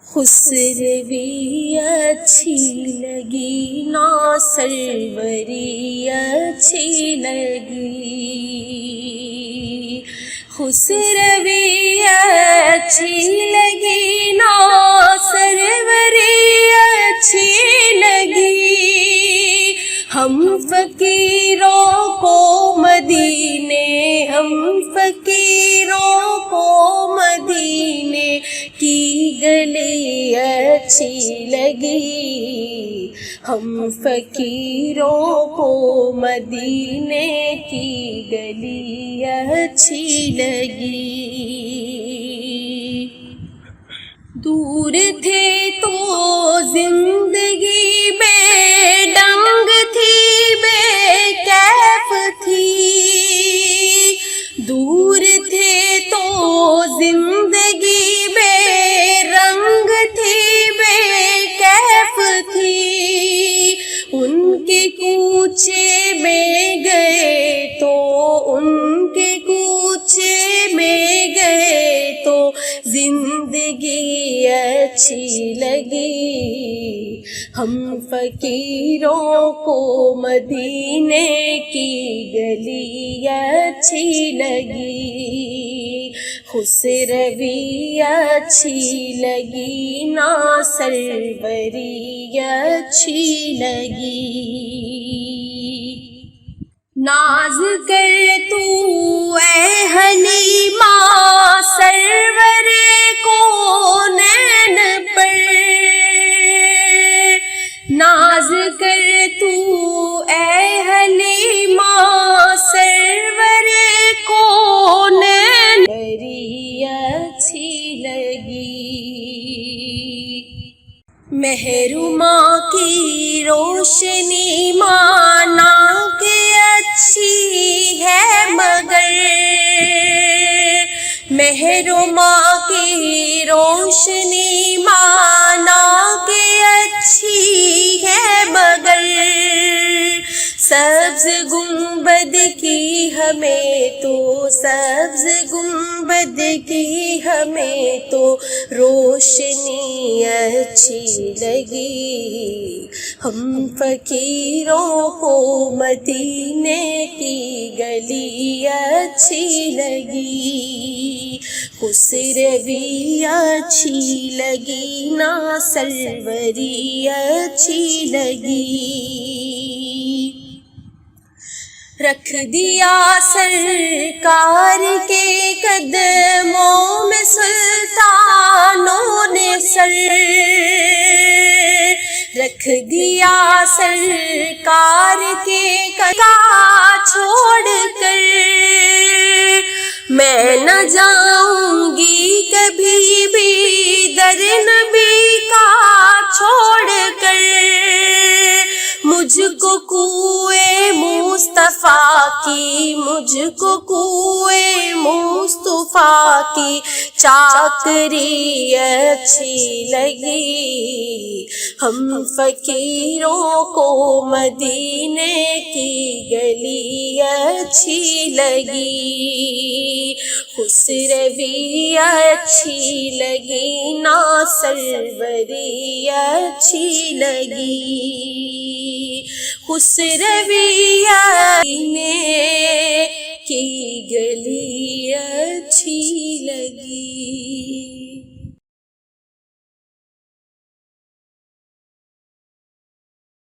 خسروی اچھی لگی نا سروری اچھی لگی، خسروی اچھی لگی نا سروری اچھی لگی، ہم فقیروں کو مدینے، ہم فقیروں کو مدینے کی گلی اچھی لگی، ہم فقیروں کو مدینے کی گلی اچھی لگی۔ دور تھے تو زندگی بے ڈنگ تھی، بے کیف تھی، دور تھے تو زندگی بے رنگ تھی، بے کیف تھی، ان کے کوچے میں گئے تو، ان کے کوچے میں گئے تو زندگی اچھی لگی، ہم فقیروں کو مدینے کی گلی اچھی لگی، خسروی اچھی لگی نا سروری اچھی لگی۔ ناز کر تو اے حلیمہ سرور کونین پر، ناز کر تو اے حلیمہ سرور کونین بری اچھی لگی، محروماں کی روشنی مانا کہ اچھی ہے مگر، محروماں کی روشنی مانا کہ اچھی ہے مگر، سبز گنبد کی ہمیں تو، سبز گنبد کی ہمیں تو روشنی اچھی لگی، ہم فقیروں کو مدینے کی گلی اچھی لگی، خسروی اچھی لگی نا سروری اچھی لگی، رکھ دیا سرکار کے قدموں میں سلطانوں نے سر، رکھ دیا سرکار کے قدموں چھوڑ کر، میں نہ جاؤں گی کبھی بھی در نبی کا چھوڑ کر، مجھ کو کوئے مصطفیٰ کی، مجھ کو کوئے مصطفیٰ کی چاکری اچھی لگی، ہم فقیروں کو مدینے کی گلی اچھی لگی، خسروی اچھی لگی نا سروری اچھی لگی، خسروی مدینے کی گلی اچھی لگی۔